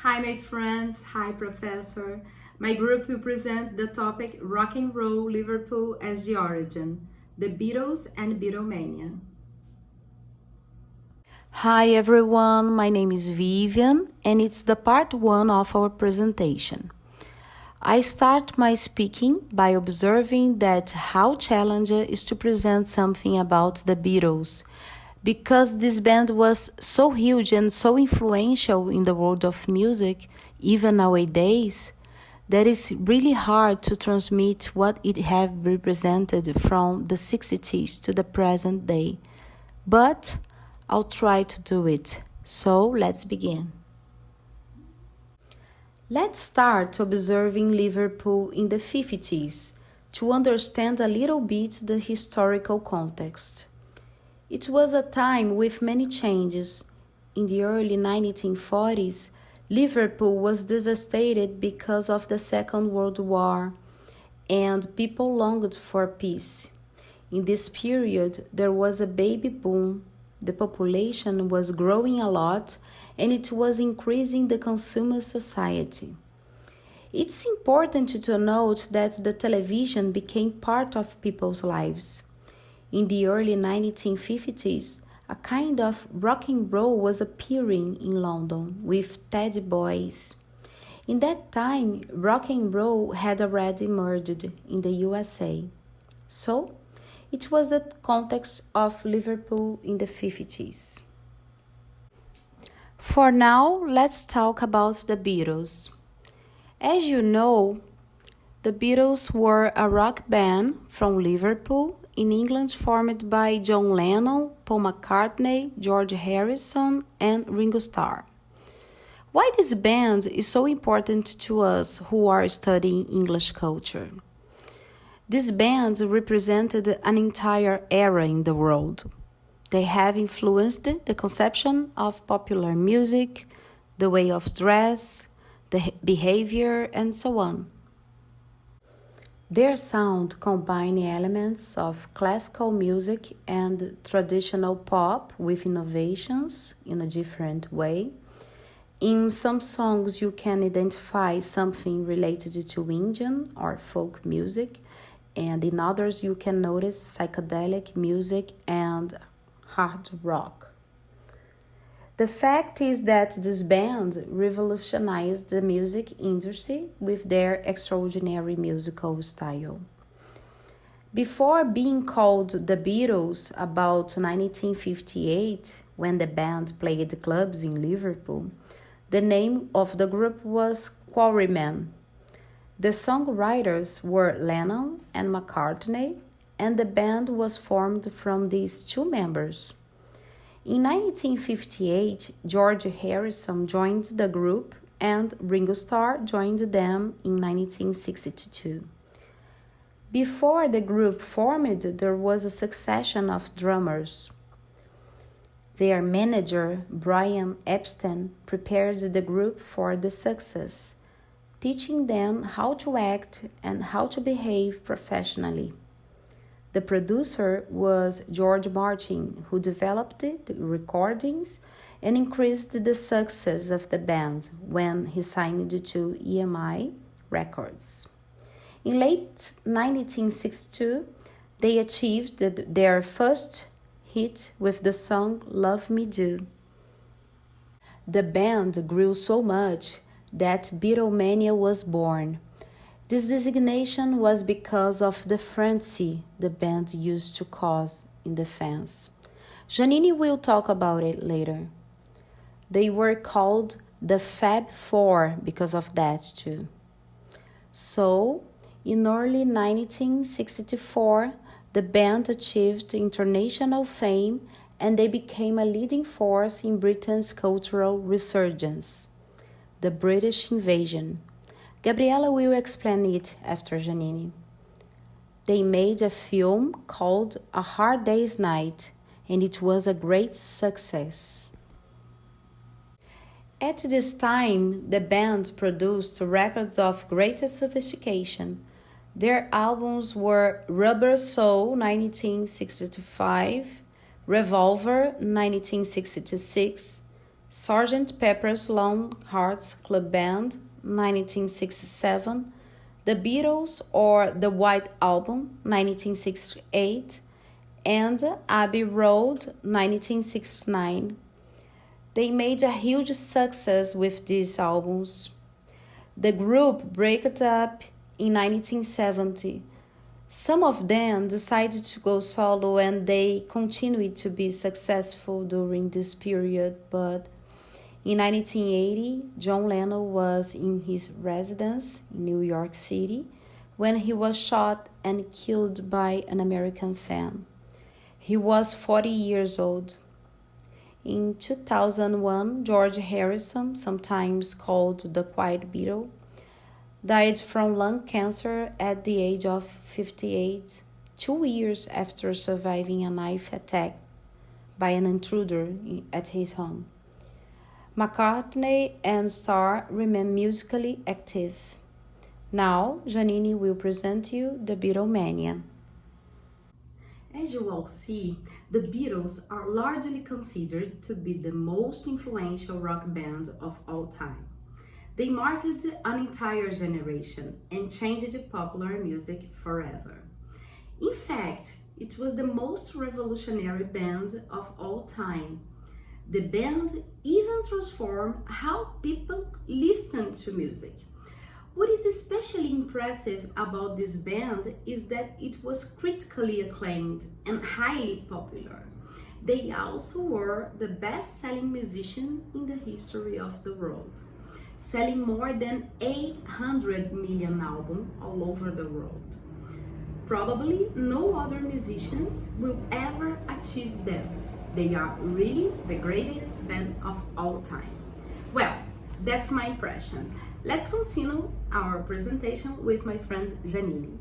Hi, my friends. Hi, Professor. My group will present the topic Rock and Roll Liverpool as the Origin, the Beatles and Beatlemania. Hi everyone, my name is Vivian and it's the part 1 of our presentation. I start my speaking by observing that how challenging is to present something about the Beatles because this band was so huge and so influential in the world of music, even nowadays, that it's really hard to transmit what it have represented from the 60s to the present day. But I'll try to do it. So let's begin. Let's start observing Liverpool in the 50s to understand a little bit the historical context. It was a time with many changes. In the early 1940s, Liverpool was devastated because of the Second World War, and people longed for peace. In this period, there was a baby boom. The population was growing a lot, and it was increasing the consumer society. It's important to note that the television became part of people's lives. In the early 1950s, a kind of rock and roll was appearing in London with Teddy Boys. In that time, rock and roll had already emerged in the USA. So, it was the context of Liverpool in the 50s. For now, let's talk about the Beatles. As you know, the Beatles were a rock band from Liverpool in England formed by John Lennon, Paul McCartney, George Harrison, and Ringo Starr. Why this band is so important to us who are studying English culture? This band represented an entire era in the world. They have influenced the conception of popular music, the way of dress, the behavior, and so on. Their sound combined elements of classical music and traditional pop with innovations in a different way. In some songs, you can identify something related to Indian or folk music, and in others, you can notice psychedelic music and hard rock. The fact is that this band revolutionized the music industry with their extraordinary musical style. Before being called the Beatles about 1958, when the band played clubs in Liverpool, the name of the group was Quarrymen. The songwriters were Lennon and McCartney, and the band was formed from these two members. In 1958, George Harrison joined the group and Ringo Starr joined them in 1962. Before the group formed, there was a succession of drummers. Their manager, Brian Epstein, prepared the group for the success, teaching them how to act and how to behave professionally. The producer was George Martin, who developed the recordings and increased the success of the band when he signed to EMI Records. In late 1962, they achieved their first hit with the song Love Me Do. The band grew so much that Beatlemania was born. This designation was because of the frenzy the band used to cause in the fans. Janine will talk about it later. They were called the Fab Four because of that too. So, in early 1964, the band achieved international fame and they became a leading force in Britain's cultural resurgence, the British invasion. Gabriela will explain it after Janine. They made a film called A Hard Day's Night, and it was a great success. At this time, the band produced records of greater sophistication. Their albums were Rubber Soul 1965, Revolver 1966, Sgt. Pepper's Lonely Hearts Club Band, 1967, The Beatles or The White Album, 1968, and Abbey Road, 1969. They made a huge success with these albums. The group broke up in 1970. Some of them decided to go solo and they continued to be successful during this period, but in 1980, John Lennon was in his residence in New York City when he was shot and killed by an American fan. He was 40 years old. In 2001, George Harrison, sometimes called the Quiet Beatle, died from lung cancer at the age of 58, 2 years after surviving a knife attack by an intruder at his home. McCartney and Starr remain musically active. Now, Janine will present you the Beatlemania. As you all see, the Beatles are largely considered to be the most influential rock band of all time. They marked an entire generation and changed popular music forever. In fact, it was the most revolutionary band of all time. The band even transformed how people listen to music. What is especially impressive about this band is that it was critically acclaimed and highly popular. They also were the best-selling musician in the history of the world, selling more than 800 million albums all over the world. Probably no other musicians will ever achieve them. They are really the greatest band of all time. Well, that's my impression. Let's continue our presentation with my friend Janine.